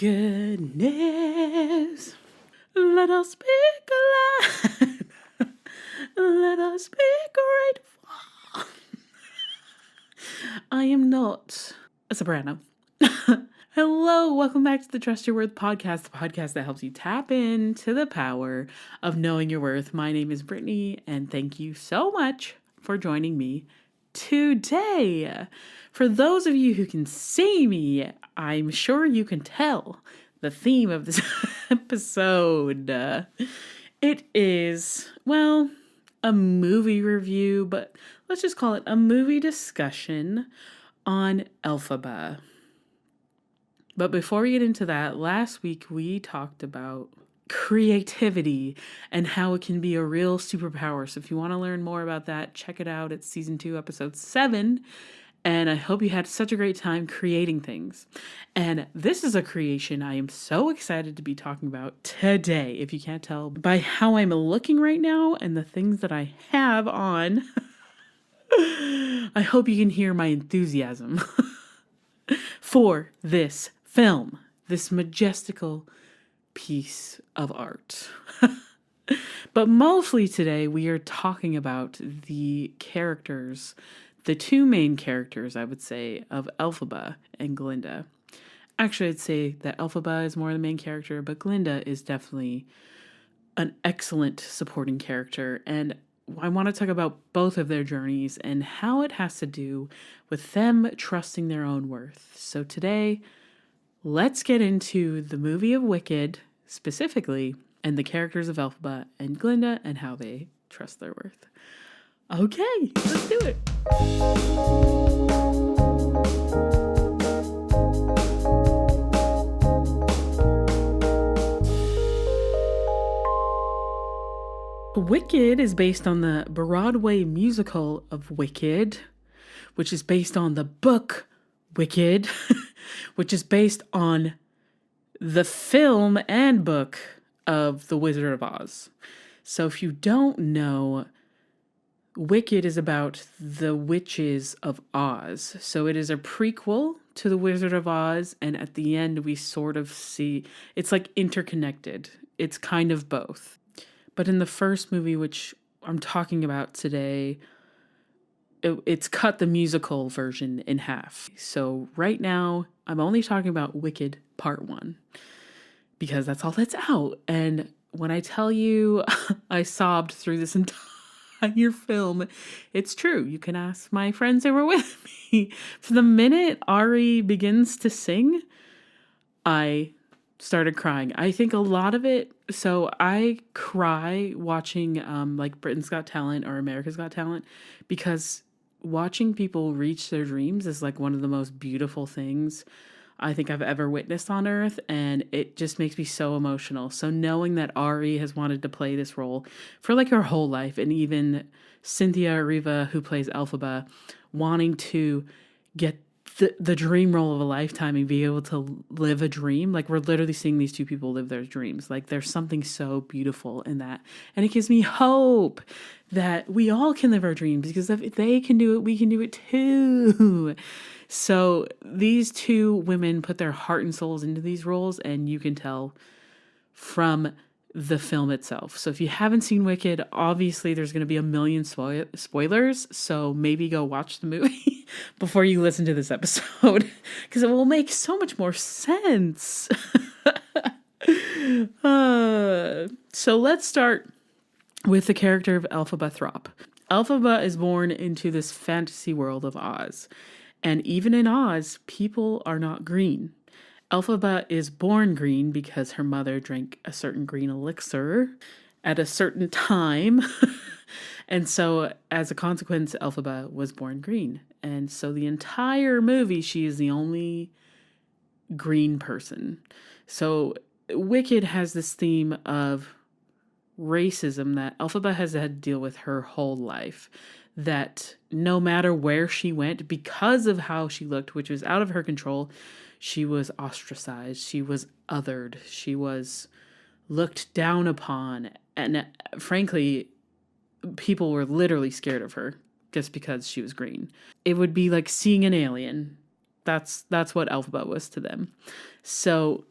goodness, let us be glad. Let us be grateful. I am not a soprano. Hello, welcome back to the Trust Your Worth podcast, the podcast that helps you tap into the power of knowing your worth. My name is Brittany, and thank you so much for joining me today. For those of you who can see me, I'm sure you can tell the theme of this episode. It is, well, a movie review, but let's just call it a movie discussion on Elphaba. But before we get into that, last week we talked about creativity and how it can be a real superpower. So if you want to learn more about that, check it out. It's season 2, episode 7. And I hope you had such a great time creating things. And this is a creation I am so excited to be talking about today. If you can't tell by how I'm looking right now and the things that I have on, I hope you can hear my enthusiasm for this film, this majestical piece of art. But mostly today we are talking about the characters, the two main characters, I would say, of Elphaba and Glinda. Actually, I'd say that Elphaba is more the main character, but Glinda is definitely an excellent supporting character. And I want to talk about both of their journeys and how it has to do with them trusting their own worth. So today, let's get into the movie of Wicked specifically and the characters of Elphaba and Glinda and how they trust their worth. Okay, let's do it. Wicked is based on the Broadway musical of Wicked, which is based on the book Wicked, which is based on the film and book of The Wizard of Oz. So if you don't know, Wicked is about the witches of Oz. So it is a prequel to The Wizard of Oz, and at the end we sort of see, it's like interconnected. It's kind of both. But in the first movie, which I'm talking about today, it's cut the musical version in half. So right now, I'm only talking about Wicked Part 1, because that's all that's out. And when I tell you I sobbed through this entire film, it's true. You can ask my friends who were with me. From the minute Ari begins to sing, I started crying. I think a lot of it, so I cry watching like Britain's Got Talent or America's Got Talent, because watching people reach their dreams is like one of the most beautiful things I think I've ever witnessed on earth, and it just makes me so emotional. So knowing that Ari has wanted to play this role for like her whole life, and even Cynthia Erivo, who plays Elphaba, wanting to get the dream role of a lifetime and be able to live a dream. Like, we're literally seeing these two people live their dreams. Like, there's something so beautiful in that. And it gives me hope that we all can live our dreams, because if they can do it, we can do it too. So these two women put their heart and souls into these roles, and you can tell from the film itself. So if you haven't seen Wicked, obviously there's going to be a million spoilers, so maybe go watch the movie before you listen to this episode, because it will make so much more sense. So let's start with the character of Elphaba Throp. Elphaba is born into this fantasy world of Oz, and even in Oz, people are not green. Elphaba is born green because her mother drank a certain green elixir at a certain time. And so as a consequence, Elphaba was born green. And so the entire movie, she is the only green person. So Wicked has this theme of racism that Elphaba has had to deal with her whole life. That no matter where she went, because of how she looked, which was out of her control, she was ostracized, she was othered, she was looked down upon, and frankly, people were literally scared of her just because she was green. It would be like seeing an alien. That's what Elphaba was to them. So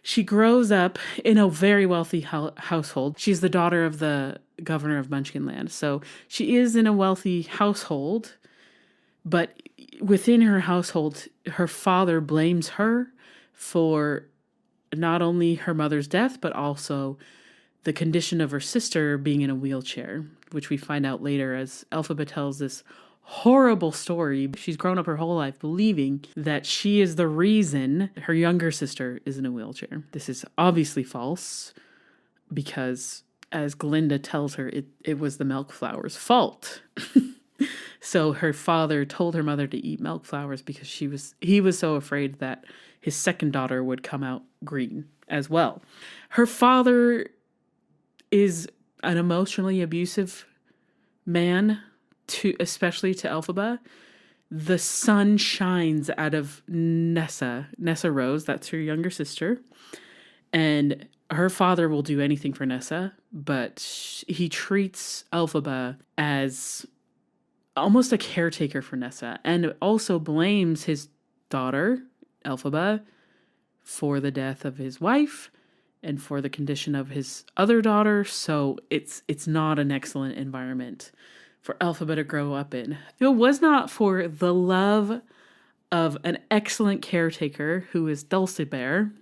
She grows up in a very wealthy household. She's the daughter of the governor of Munchkinland. So she is in a wealthy household, but within her household, her father blames her for not only her mother's death, but also the condition of her sister being in a wheelchair, which we find out later as Elphaba tells this horrible story. She's grown up her whole life believing that she is the reason her younger sister is in a wheelchair. This is obviously false because, as Glinda tells her, it was the milk flower's fault. So her father told her mother to eat milk flowers because he was so afraid that his second daughter would come out green as well. Her father is an emotionally abusive man, especially to Elphaba. The sun shines out of Nessa Rose, that's her younger sister, and her father will do anything for Nessa, but he treats Elphaba as almost a caretaker for Nessa, and also blames his daughter, Elphaba, for the death of his wife and for the condition of his other daughter. So it's not an excellent environment for Elphaba to grow up in. If it was not for the love of an excellent caretaker who is Dulcibert,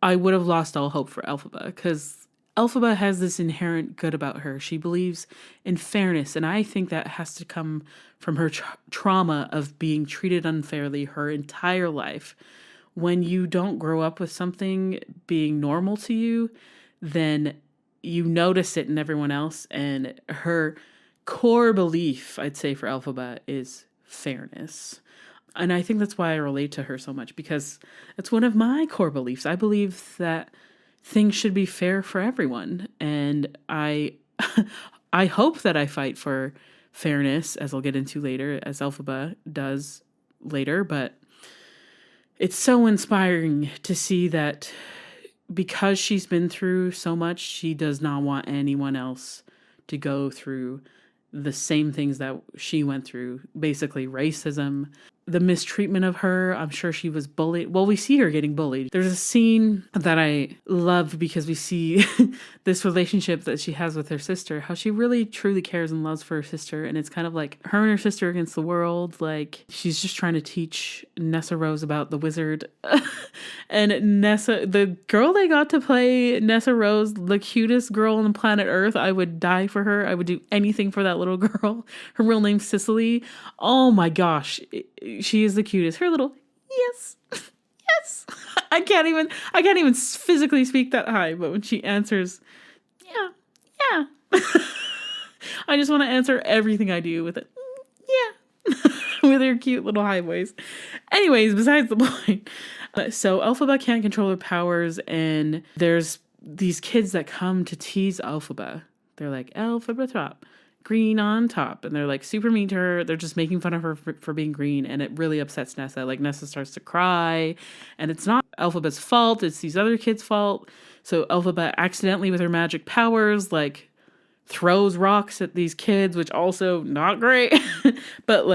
I would have lost all hope for Elphaba, because Elphaba has this inherent good about her. She believes in fairness, and I think that has to come from her trauma of being treated unfairly her entire life. When you don't grow up with something being normal to you, then you notice it in everyone else, and her core belief, I'd say, for Elphaba is fairness. And I think that's why I relate to her so much, because it's one of my core beliefs. I believe that things should be fair for everyone. And I hope that I fight for fairness, as I'll get into later, as Elphaba does later. But it's so inspiring to see that because she's been through so much, she does not want anyone else to go through the same things that she went through. Basically, racism, the mistreatment of her. I'm sure she was bullied. Well, we see her getting bullied. There's a scene that I love because we see this relationship that she has with her sister, how she really truly cares and loves for her sister. And it's kind of like her and her sister against the world. Like, she's just trying to teach Nessa Rose about the wizard. And Nessa, the girl they got to play Nessa Rose, the cutest girl on the planet Earth, I would die for her. I would do anything for that little girl. Her real name's Cicely. Oh my gosh. She is the cutest. Her little yes. Yes. I can't even physically speak that high, but when she answers, yeah. I just want to answer everything I do with it. Yeah. With her cute little high voice. Anyways, besides the point. So Elphaba can't control her powers, and there's these kids that come to tease Elphaba. They're like, Elphaba top, green on top. And they're like super mean to her. They're just making fun of her for being green. And it really upsets Nessa. Like, Nessa starts to cry. And it's not Elphaba's fault. It's these other kids' fault. So Elphaba accidentally, with her magic powers, throws rocks at these kids, which also not great. But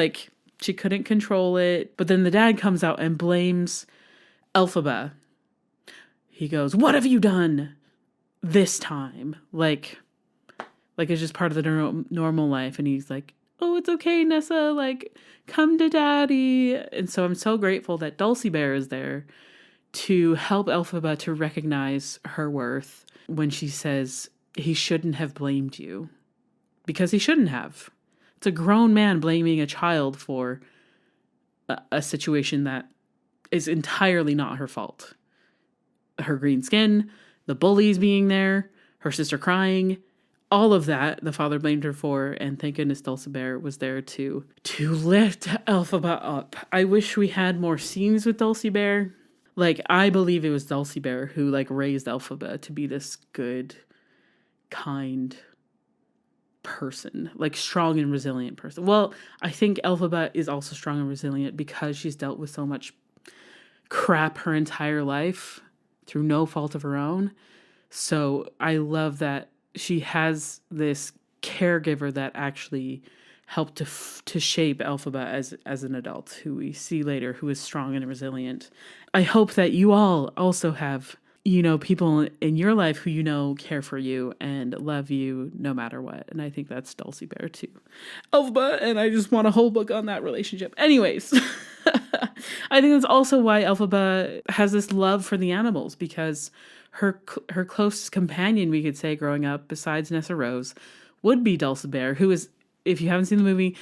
she couldn't control it. But then the dad comes out and blames Elphaba. He goes, what have you done this time? It's just part of the normal life. And he's like, oh, it's okay, Nessa. Come to daddy. And so I'm so grateful that Dulcibert is there to help Elphaba to recognize her worth when she says he shouldn't have blamed you. Because he shouldn't have. It's a grown man blaming a child for a situation that is entirely not her fault. Her green skin, the bullies being there, her sister crying, all of that the father blamed her for, and thank goodness Dulcibert was there to lift Elphaba up. I wish we had more scenes with Dulcibert. I believe it was Dulcibert who raised Elphaba to be this good, kind person, strong and resilient person. Well, I think Elphaba is also strong and resilient because she's dealt with so much crap her entire life through no fault of her own. So I love that she has this caregiver that actually helped to shape Elphaba as an adult, who we see later, who is strong and resilient. I hope that you all also have, people in your life who care for you and love you no matter what. And I think that's Dulcie Bear too. Elphaba, and I just want a whole book on that relationship. Anyways, I think that's also why Elphaba has this love for the animals, because her closest companion, we could say, growing up, besides Nessa Rose, would be Dulcie Bear, who is, if you haven't seen the movie,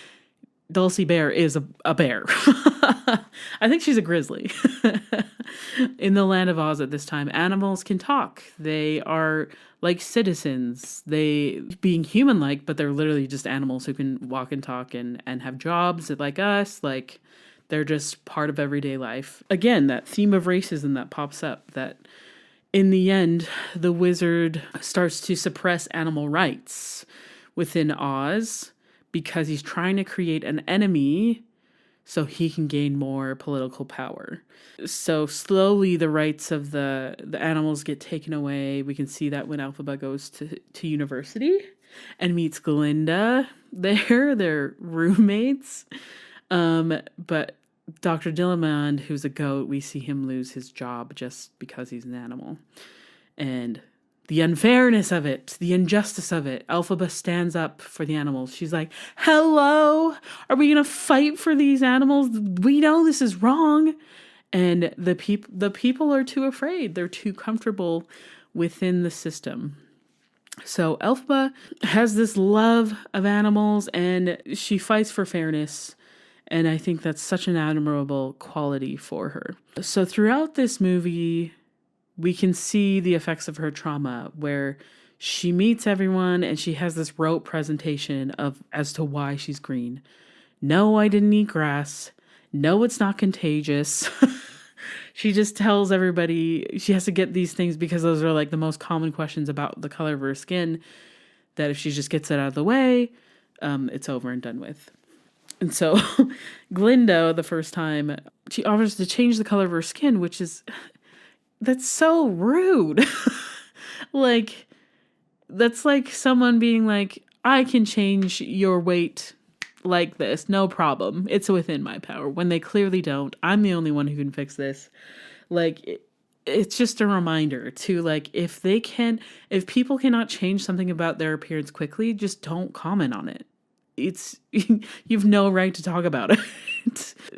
Dulcie Bear is a bear. I think she's a grizzly. In the land of Oz at this time, animals can talk. They are like citizens. They being human-like, but they're literally just animals who can walk and talk and have jobs like us. Like, they're just part of everyday life. Again, that theme of racism that pops up, that in the end, the wizard starts to suppress animal rights within Oz because he's trying to create an enemy so he can gain more political power. So slowly the rights of the animals get taken away. We can see that when Elphaba goes to university and meets Glinda there. They're roommates. But Dr. Dillamond, who's a goat, we see him lose his job just because he's an animal. And the unfairness of it, the injustice of it, Elphaba stands up for the animals. She's like, hello, are we going to fight for these animals? We know this is wrong. And the people are too afraid. They're too comfortable within the system. So Elphaba has this love of animals, and she fights for fairness. And I think that's such an admirable quality for her. So throughout this movie, we can see the effects of her trauma, where she meets everyone and she has this rote presentation as to why she's green. No, I didn't eat grass. No, it's not contagious. She just tells everybody she has to get these things because those are like the most common questions about the color of her skin, that if she just gets it out of the way, it's over and done with. And so Glinda, the first time, she offers to change the color of her skin, which is... that's so rude. Like, that's like someone being like, I can change your weight like this, no problem. It's within my power. When they clearly don't. I'm the only one who can fix this. Like, it's just a reminder to, like, if people cannot change something about their appearance quickly, just don't comment on it. You've no right to talk about it.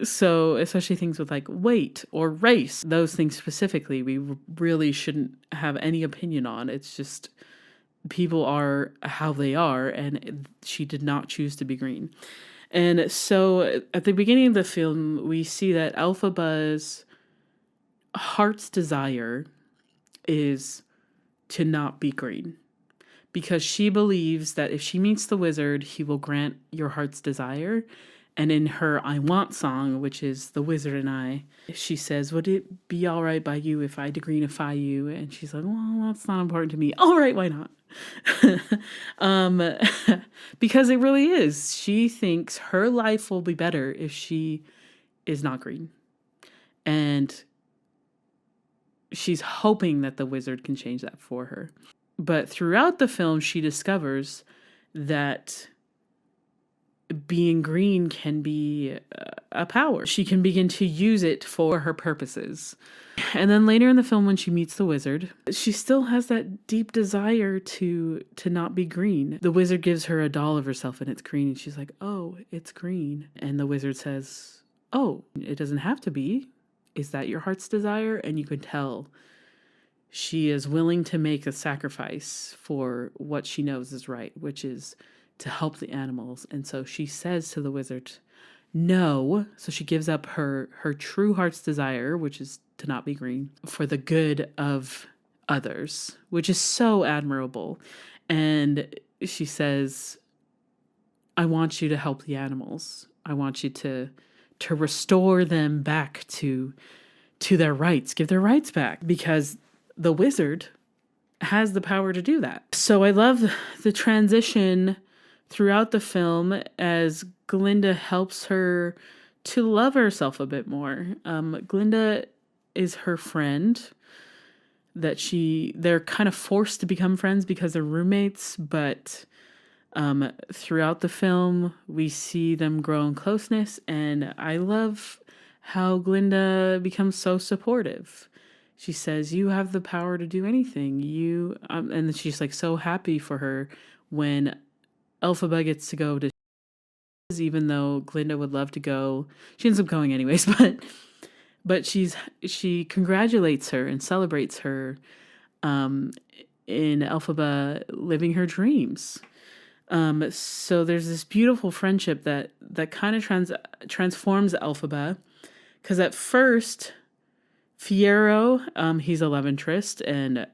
So especially things with like weight or race, those things specifically, we really shouldn't have any opinion on. It's just people are how they are, and she did not choose to be green. And so at the beginning of the film, we see that Elphaba's heart's desire is to not be green, because she believes that if she meets the wizard, he will grant your heart's desire. And in her I Want song, which is The Wizard and I, she says, would it be all right by you if I degreenify you? And she's like, well, that's not important to me. All right, why not? Because it really is. She thinks her life will be better if she is not green. And she's hoping that the wizard can change that for her. But throughout the film, she discovers that being green can be a power. She can begin to use it for her purposes. And then later in the film, when she meets the wizard, she still has that deep desire to not be green. The wizard gives her a doll of herself and it's green. And she's like, oh, it's green. And the wizard says, oh, it doesn't have to be. Is that your heart's desire? And you can tell she is willing to make a sacrifice for what she knows is right, which is to help the animals. And so she says to the wizard, no. So she gives up her true heart's desire, which is to not be green, for the good of others, which is so admirable. And she says, I want you to help the animals. I want you to restore them back to their rights, give their rights back, because the wizard has the power to do that. So I love the transition throughout the film as Glinda helps her to love herself a bit more. Glinda is her friend that they're kind of forced to become friends because they're roommates, but Throughout the film, we see them grow in closeness, and I love how Glinda becomes so supportive. She says, "You have the power to do anything." And she's like so happy for her when Elphaba gets to go to, even though Glinda would love to go. She ends up going anyways, but she congratulates her and celebrates her um, in Elphaba living her dreams. So there's this beautiful friendship that kind of transforms Elphaba, because at first Fiyero, he's a love interest and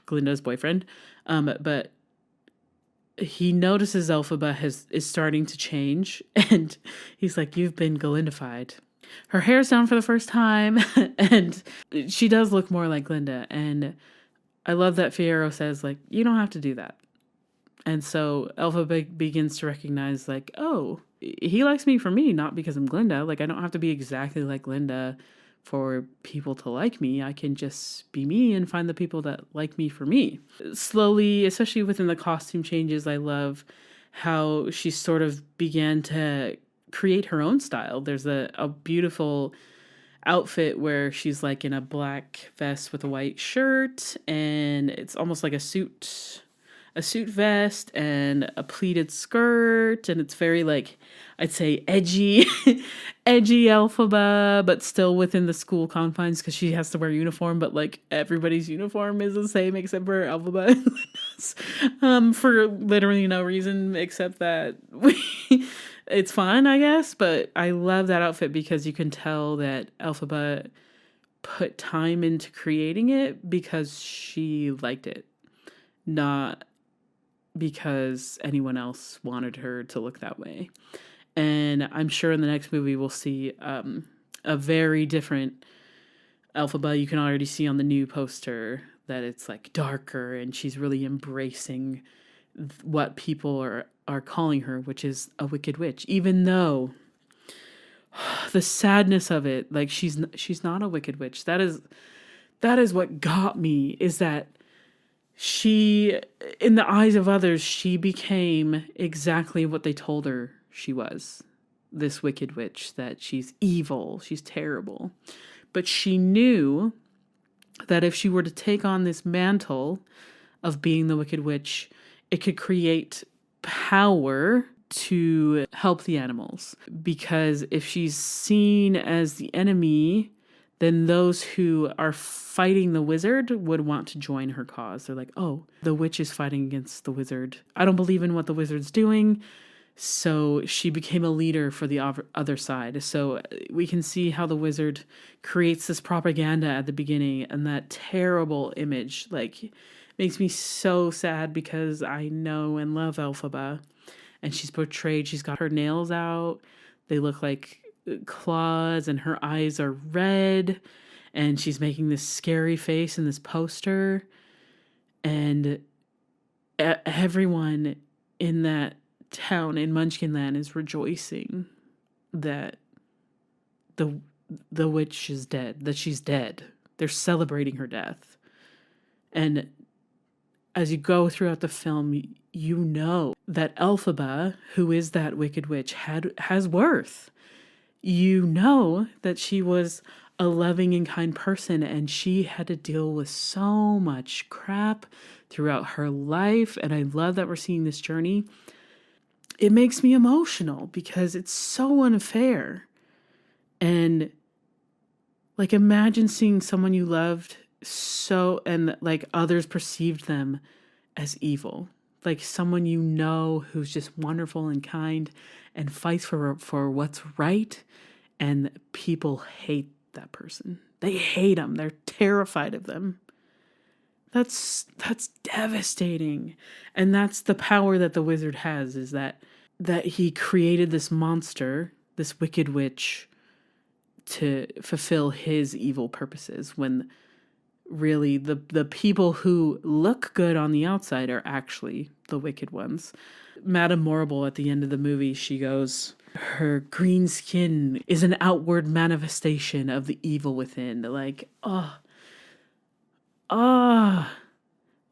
Glinda's boyfriend, but he notices Elphaba is starting to change, and he's like, "You've been Glindified." Her hair's down for the first time, and she does look more like Glinda. And I love that Fiyero says, like, "You don't have to do that." And so Elphaba begins to recognize, like, oh, he likes me for me, not because I'm Glinda. Like, I don't have to be exactly like Glinda for people to like me. I can just be me and find the people that like me for me. Slowly, especially within the costume changes, I love how she sort of began to create her own style. There's a beautiful outfit where she's like in a black vest with a white shirt, and it's almost like a suit vest and a pleated skirt, and it's very, like, I'd say edgy edgy Elphaba, but still within the school confines because she has to wear uniform, but like everybody's uniform is the same except for Elphaba for literally no reason except that it's fun, I guess. But I love that outfit because you can tell that Elphaba put time into creating it because she liked it, not because anyone else wanted her to look that way. And I'm sure in the next movie we'll see a very different Elphaba. You can already see on the new poster that it's like darker, and she's really embracing what people are calling her, which is a wicked witch. Even though the sadness of it, like she's not a wicked witch. That is what got me, is that she, in the eyes of others, she became exactly what they told her she was. This wicked witch, that she's evil, she's terrible. But she knew that if she were to take on this mantle of being the wicked witch, it could create power to help the animals. Because if she's seen as the enemy, then those who are fighting the wizard would want to join her cause. They're like, oh, the witch is fighting against the wizard. I don't believe in what the wizard's doing. So she became a leader for the other side. So we can see how the wizard creates this propaganda at the beginning, and that terrible image, like, makes me so sad because I know and love Elphaba. And she's portrayed, she's got her nails out. They look like claws, and her eyes are red, and she's making this scary face in this poster, and everyone in that town in Munchkinland is rejoicing that the witch is dead, that she's dead. They're celebrating her death. And as you go throughout the film, you know that Elphaba, who is that wicked witch, has worth. You know that she was a loving and kind person, and she had to deal with so much crap throughout her life. And I love that we're seeing this journey. It makes me emotional because it's so unfair. And like, imagine seeing someone you loved and like others perceived them as evil. Like someone you know who's just wonderful and kind and fights for what's right, and people hate that person. They hate them. They're terrified of them. That's devastating. And that's the power that the wizard has, is that he created this monster, this wicked witch, to fulfill his evil purposes, when really the people who look good on the outside are actually the wicked ones. Madame Morrible, at the end of the movie, she goes, her green skin is an outward manifestation of the evil within. Like,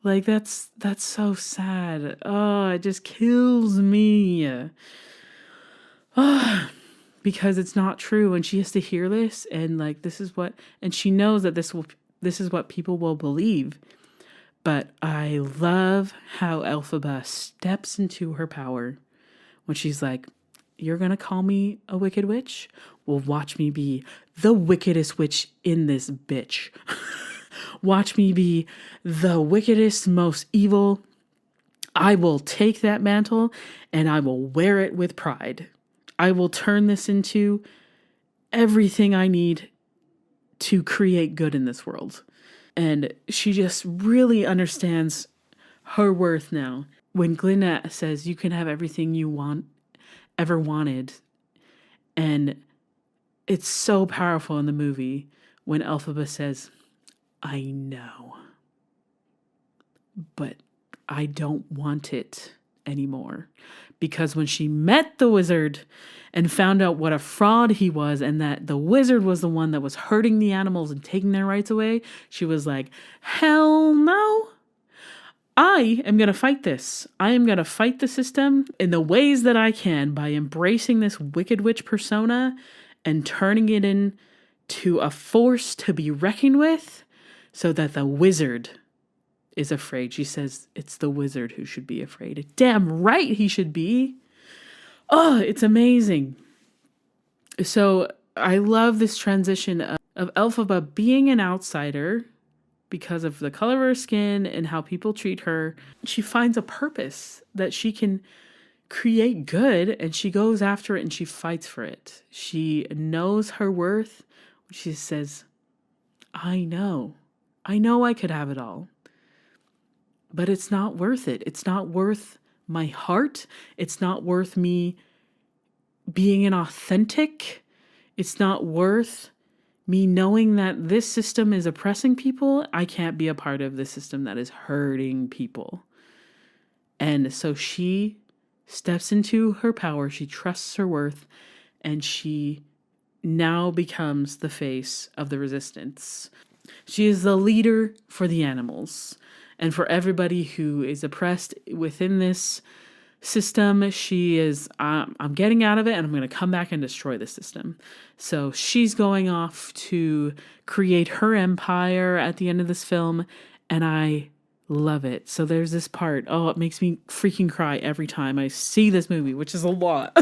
Like that's so sad. Oh, it just kills me. Oh, because it's not true, and she has to hear this, and like and she knows that this is what people will believe. But I love how Elphaba steps into her power when she's like, "You're gonna call me a wicked witch? Well, watch me be the wickedest witch in this bitch." Watch me be the wickedest, most evil. I will take that mantle and I will wear it with pride. I will turn this into everything I need to create good in this world. And she just really understands her worth now. When Glinda says, "You can have everything you ever wanted." And it's so powerful in the movie when Elphaba says, "I know, but I don't want it anymore." Because when she met the wizard and found out what a fraud he was, and that the wizard was the one that was hurting the animals and taking their rights away, she was like, "Hell no. I am going to fight this. I am going to fight the system in the ways that I can by embracing this wicked witch persona and turning it into a force to be reckoned with, so that the wizard is afraid." She says it's the wizard who should be afraid. Damn right he should be. Oh, it's amazing. So I love this transition of Elphaba being an outsider because of the color of her skin and how people treat her. She finds a purpose that she can create good, and she goes after it and she fights for it. She knows her worth. She says, I know I could have it all, but it's not worth it. It's not worth my heart. It's not worth me being an authentic. It's not worth me knowing that this system is oppressing people. I can't be a part of the system that is hurting people. And so she steps into her power. She trusts her worth, and she now becomes the face of the resistance. She is the leader for the animals and for everybody who is oppressed within this system. She is, I'm getting out of it and I'm going to come back and destroy the system. So she's going off to create her empire at the end of this film, and I love it. So there's this part. Oh, it makes me freaking cry every time I see this movie, which is a lot.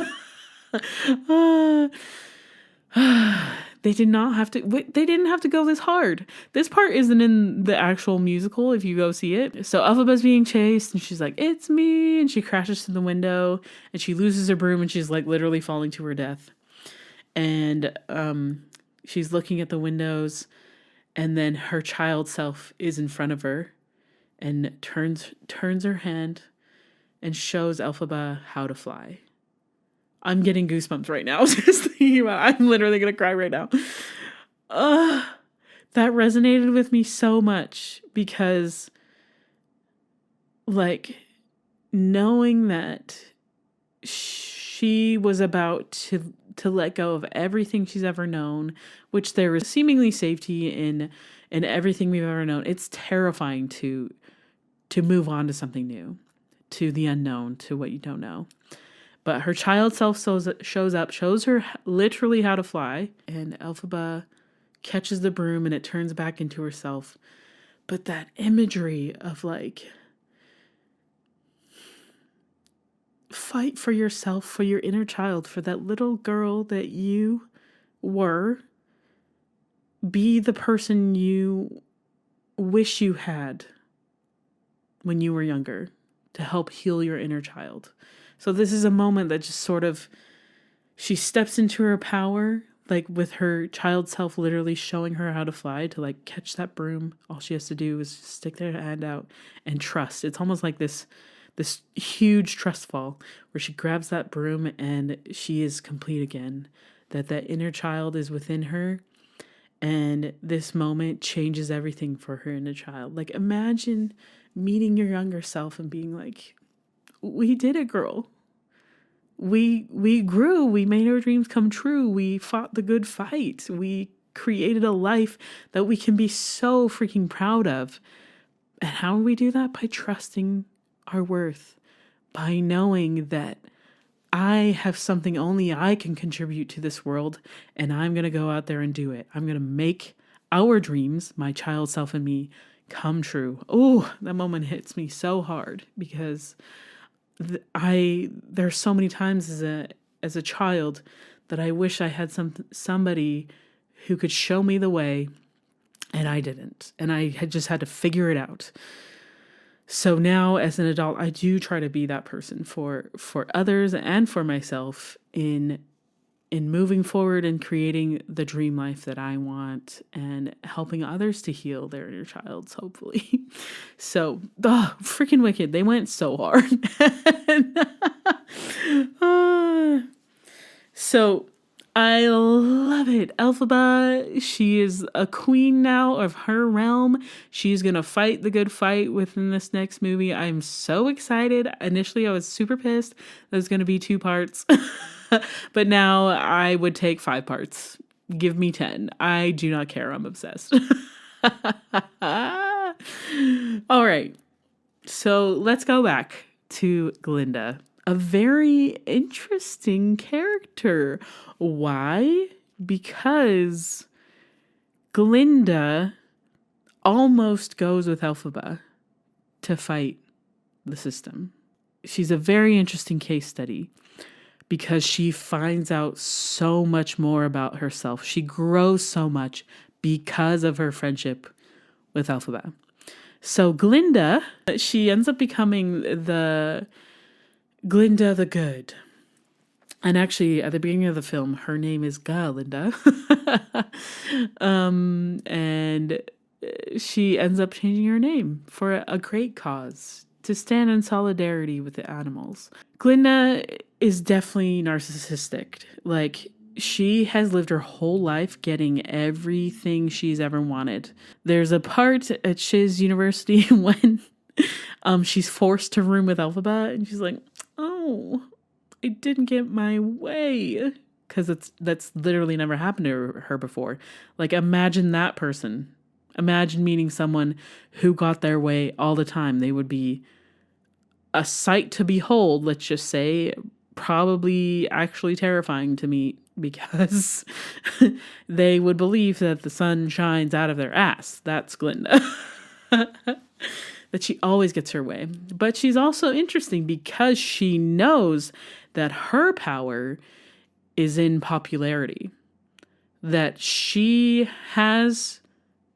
They didn't have to go this hard. This part isn't in the actual musical if you go see it. So Elphaba's being chased and she's like, "It's me," and she crashes through the window and she loses her broom and she's like literally falling to her death. And she's looking at the windows, and then her child self is in front of her and turns her hand and shows Elphaba how to fly. I'm getting goosebumps right now just thinking about it. I'm literally going to cry right now. That resonated with me so much because, like, knowing that she was about to let go of everything she's ever known, which there is seemingly safety in everything we've ever known. It's terrifying to move on to something new, to the unknown, to what you don't know. But her child self shows up, shows her literally how to fly, and Elphaba catches the broom and it turns back into herself. But that imagery of like, fight for yourself, for your inner child, for that little girl that you were. Be the person you wish you had when you were younger to help heal your inner child. So this is a moment that just sort of, she steps into her power, like with her child self literally showing her how to fly, to like catch that broom. All she has to do is just stick their hand out and trust. It's almost like this huge trust fall where she grabs that broom and she is complete again. That inner child is within her. And this moment changes everything for her inner child. Like, imagine meeting your younger self and being like, "We did it, girl. We grew. We made our dreams come true. We fought the good fight. We created a life that we can be so freaking proud of." And how do we do that? By trusting our worth, by knowing that I have something only I can contribute to this world, and I'm going to go out there and do it. I'm going to make our dreams, my child self and me, come true. Oh, that moment hits me so hard because there's so many times as a child that I wish I had somebody who could show me the way, and I didn't. And I had just had to figure it out. So now as an adult, I do try to be that person for others and for myself in moving forward and creating the dream life that I want and helping others to heal their inner childs, hopefully. So, freaking Wicked. They went so hard. So I love it. Elphaba, she is a queen now of her realm. She's going to fight the good fight within this next movie. I'm so excited. Initially, I was super pissed. There's going to be 2 parts. But now I would take 5 parts. Give me 10. I do not care. I'm obsessed. All right. So let's go back to Glinda. A very interesting character. Why? Because Glinda almost goes with Elphaba to fight the system. She's a very interesting case study because she finds out so much more about herself. She grows so much because of her friendship with Elphaba. So Glinda, she ends up becoming the Glinda the Good. And actually, at the beginning of the film, her name is Galinda. And she ends up changing her name for a great cause, to stand in solidarity with the animals. Glinda is definitely narcissistic. Like, she has lived her whole life getting everything she's ever wanted. There's a part at Shiz University when she's forced to room with Elphaba, and she's like, oh, I didn't get my way. Because that's literally never happened to her before. Like, imagine that person. Imagine meeting someone who got their way all the time. They would be a sight to behold, let's just say, probably actually terrifying to meet because they would believe that the sun shines out of their ass. That's Glinda. That she always gets her way. But she's also interesting because she knows that her power is in popularity. That she has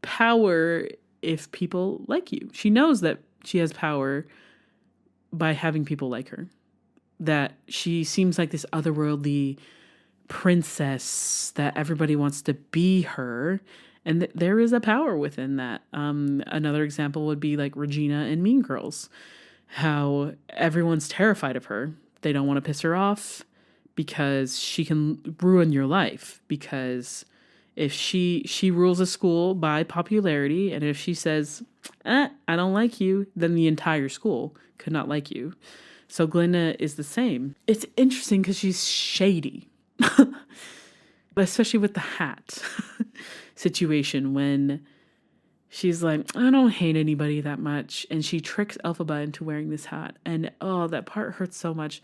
power if people like you. She knows that she has power by having people like her. That she seems like this otherworldly princess that everybody wants to be her. And there is a power within that. Another example would be like Regina in Mean Girls. How everyone's terrified of her. They don't want to piss her off because she can ruin your life. Because if she rules a school by popularity, and if she says, I don't like you, then the entire school could not like you. So Glinda is the same. It's interesting because she's shady. Especially with the hat situation when she's like, I don't hate anybody that much. And she tricks Elphaba into wearing this hat. And oh, that part hurts so much.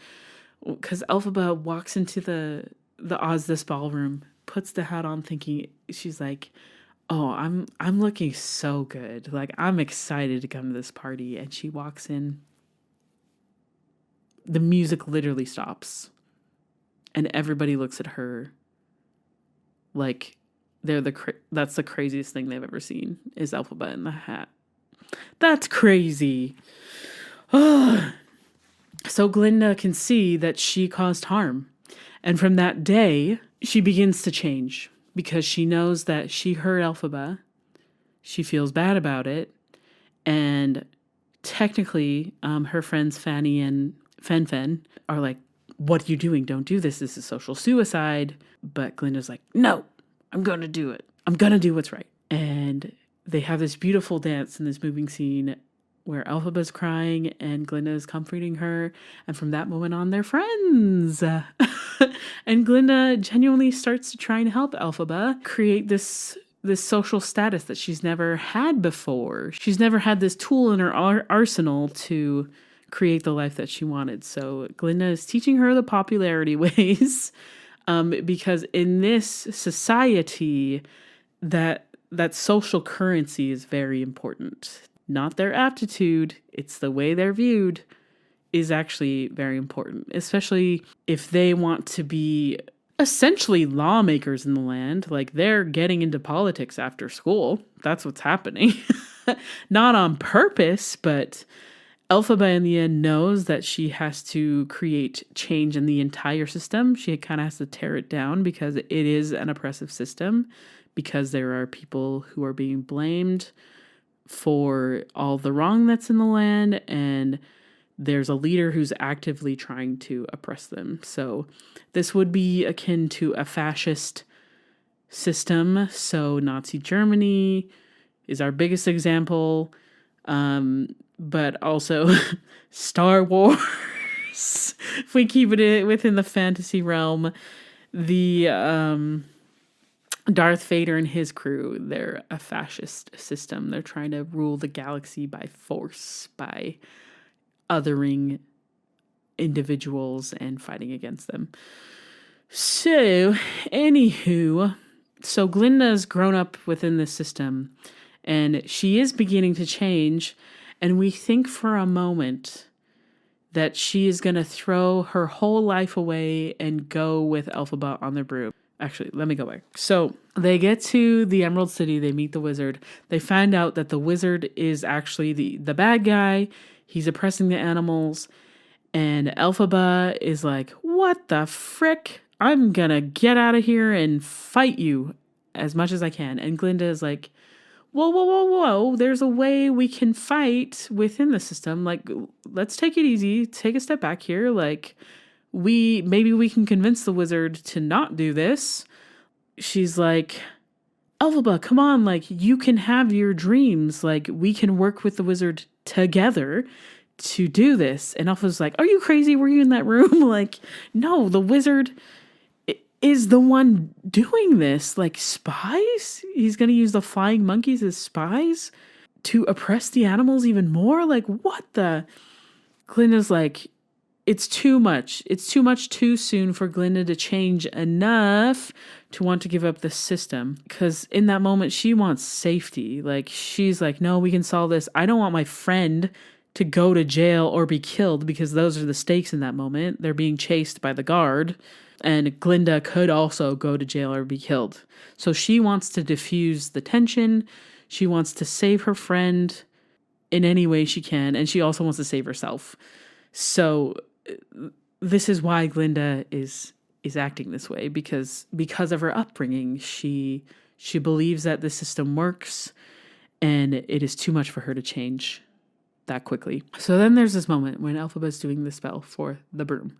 Because Elphaba walks into the Oz This ballroom, puts the hat on thinking, she's like, oh, I'm looking so good. Like, I'm excited to come to this party. And she walks in. The music literally stops. And everybody looks at her like that's the craziest thing they've ever seen is Elphaba in the hat. That's crazy. Oh. So Glinda can see that she caused harm. And from that day, she begins to change because she knows that she hurt Elphaba. She feels bad about it. And technically, her friends Fanny and Fen are like, what are you doing? Don't do this. This is social suicide. But Glinda's like, no, I'm going to do it. I'm going to do what's right. And they have this beautiful dance in this moving scene where Elphaba's crying and Glinda is comforting her. And from that moment on, they're friends. And Glinda genuinely starts to try and help Elphaba create this this social status that she's never had before. She's never had this tool in her arsenal to create the life that she wanted. So Glinda is teaching her the popularity ways, because in this society, that social currency is very important. Not their aptitude, it's the way they're viewed is actually very important, especially if they want to be essentially lawmakers in the land. Like, they're getting into politics after school. That's what's happening. Not on purpose, but Elphaba in the end knows that she has to create change in the entire system. She kind of has to tear it down because it is an oppressive system, because there are people who are being blamed for all the wrong that's in the land, and there's a leader who's actively trying to oppress them. So this would be akin to a fascist system. So Nazi Germany is our biggest example, but also Star Wars. If we keep it within the fantasy realm, the Darth Vader and his crew, they're a fascist system. They're trying to rule the galaxy by force, by othering individuals and fighting against them. So, anywho, so Glinda's grown up within this system, and she is beginning to change, and we think for a moment that she is going to throw her whole life away and go with Elphaba on the broom. Actually, let me go back. So they get to the Emerald City, they meet the wizard. They find out that the wizard is actually the bad guy. He's oppressing the animals. And Elphaba is like, what the frick? I'm gonna get out of here and fight you as much as I can. And Glinda is like, whoa. There's a way we can fight within the system. Like, let's take it easy. Take a step back here. Like, maybe we can convince the wizard to not do this. She's like, Elphaba, come on, like, you can have your dreams. Like, we can work with the wizard together to do this. And Elphaba's like, are you crazy? Were you in that room? Like, no, the wizard is the one doing this. Like, spies? He's going to use the flying monkeys as spies to oppress the animals even more? Like, what the? Glinda's like, it's too much. It's too much too soon for Glinda to change enough to want to give up the system. Because in that moment, she wants safety. Like, she's like, no, we can solve this. I don't want my friend to go to jail or be killed, because those are the stakes in that moment. They're being chased by the guard. And Glinda could also go to jail or be killed. So she wants to diffuse the tension. She wants to save her friend in any way she can. And she also wants to save herself. So this is why Glinda is acting this way, because of her upbringing. She believes that the system works, and it is too much for her to change that quickly. So then there's this moment when Elphaba's doing the spell for the broom,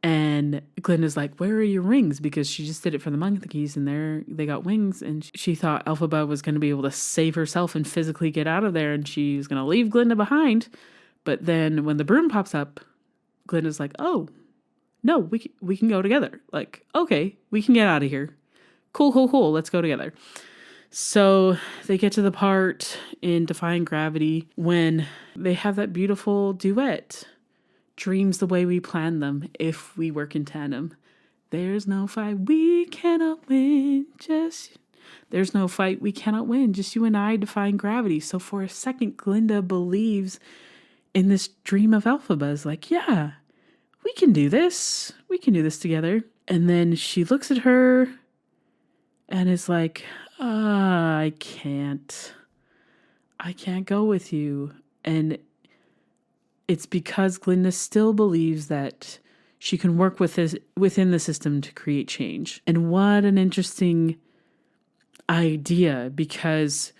and Glinda's like, where are your rings? Because she just did it for the monkeys, and they got wings, and she thought Elphaba was going to be able to save herself and physically get out of there, and she's going to leave Glinda behind. But then when the broom pops up, Glinda's like, oh, no, we can go together. Like, okay, we can get out of here. Cool. Let's go together. So they get to the part in Defying Gravity when they have that beautiful duet. Dreams the way we plan them if we work in tandem. There's no fight we cannot win. There's no fight we cannot win. Just you and I defying gravity. So for a second, Glinda believes in this dream of Elphaba's, like, yeah, we can do this. We can do this together. And then she looks at her and is like, I can't go with you. And it's because Glinda still believes that she can work within the system to create change. And what an interesting idea, because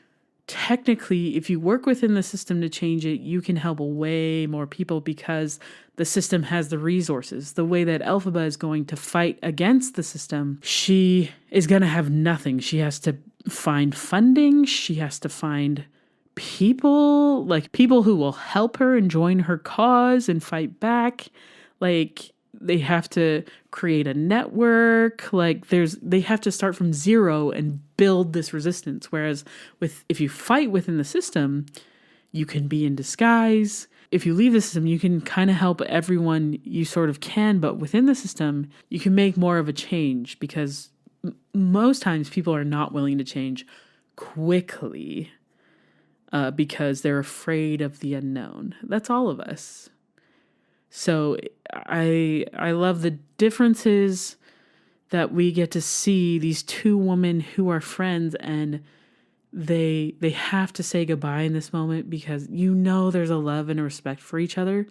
technically, if you work within the system to change it, you can help way more people because the system has the resources. The way that Elphaba is going to fight against the system, she is going to have nothing. She has to find funding. She has to find people who will help her and join her cause and fight back. Like, they have to create a network. Like they have to start from zero and build this resistance. Whereas if you fight within the system, you can be in disguise. If you leave the system, you can kind of help everyone you sort of can, but within the system, you can make more of a change because most times people are not willing to change quickly because they're afraid of the unknown. That's all of us. So I love the differences that we get to see these two women who are friends, and they have to say goodbye in this moment because there's a love and a respect for each other,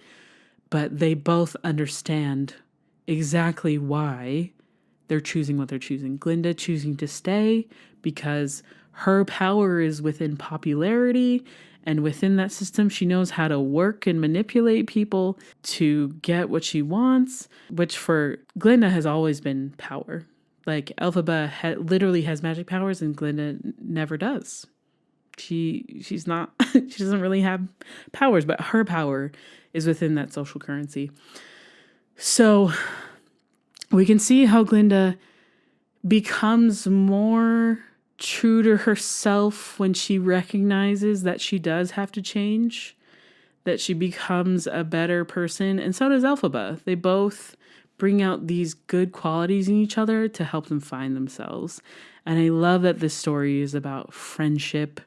but they both understand exactly why they're choosing what they're choosing. Glinda choosing to stay because her power is within popularity, and within that system, she knows how to work and manipulate people to get what she wants, which for Glinda has always been power. Like Elphaba literally has magic powers and Glinda never does. She's not, she doesn't really have powers, but her power is within that social currency. So we can see how Glinda becomes more true to herself when she recognizes that she does have to change, that she becomes a better person. And so does Elphaba. They both bring out these good qualities in each other to help them find themselves. And I love that this story is about friendship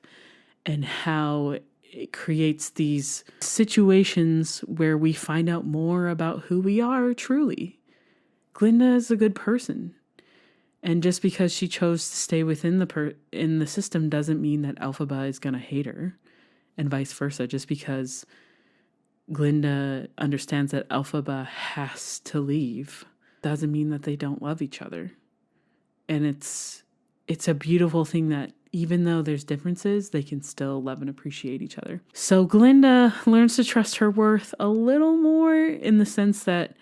and how it creates these situations where we find out more about who we are truly. Glinda is a good person. And just because she chose to stay within in the system doesn't mean that Elphaba is going to hate her, and vice versa. Just because Glinda understands that Elphaba has to leave doesn't mean that they don't love each other. And it's a beautiful thing that even though there's differences, they can still love and appreciate each other. So Glinda learns to trust her worth a little more in the sense that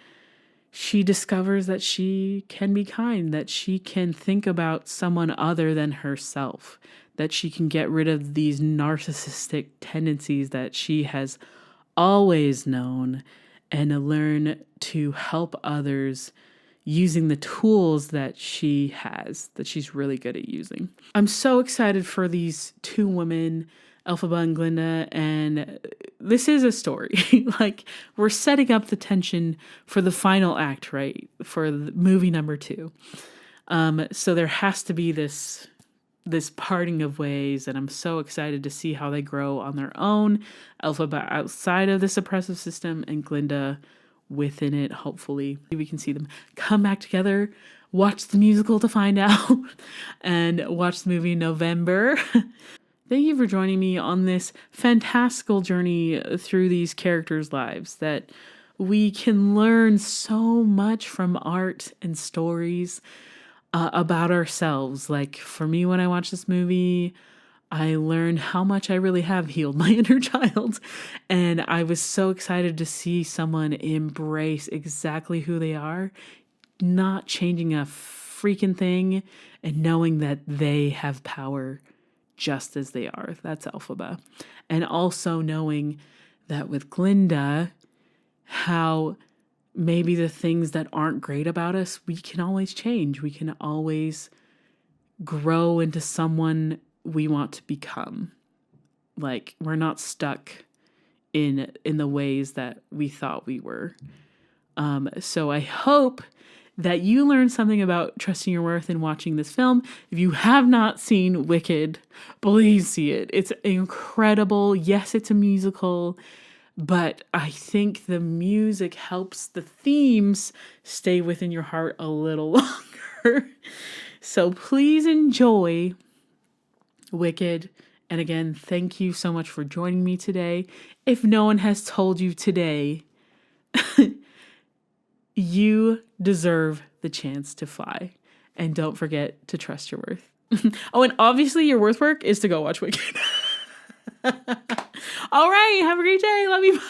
she discovers that she can be kind, that she can think about someone other than herself, that she can get rid of these narcissistic tendencies that she has always known and learn to help others using the tools that she has, that she's really good at using. I'm so excited for these two women, Elphaba and Glinda, and this is a story. Like, we're setting up the tension for the final act, right? For movie number 2. So there has to be this parting of ways, and I'm so excited to see how they grow on their own. Elphaba outside of this oppressive system, and Glinda within it. Hopefully we can see them come back together, watch the musical to find out, and watch the movie in November. Thank you for joining me on this fantastical journey through these characters' lives, that we can learn so much from art and stories about ourselves. Like for me, when I watched this movie, I learned how much I really have healed my inner child. And I was so excited to see someone embrace exactly who they are, not changing a freaking thing, and knowing that they have power just as they are. That's Elphaba. And also knowing that with Glinda, how maybe the things that aren't great about us, we can always change. We can always grow into someone we want to become. Like, we're not stuck in the ways that we thought we were. So I hope that you learned something about trusting your worth in watching this film. If you have not seen Wicked, please see it. It's incredible. Yes, it's a musical, but I think the music helps the themes stay within your heart a little longer. So please enjoy Wicked. And again, thank you so much for joining me today. If no one has told you today, you deserve the chance to fly. And don't forget to trust your worth. Oh, and obviously your worth work is to go watch Wicked. All right. Have a great day. Love you.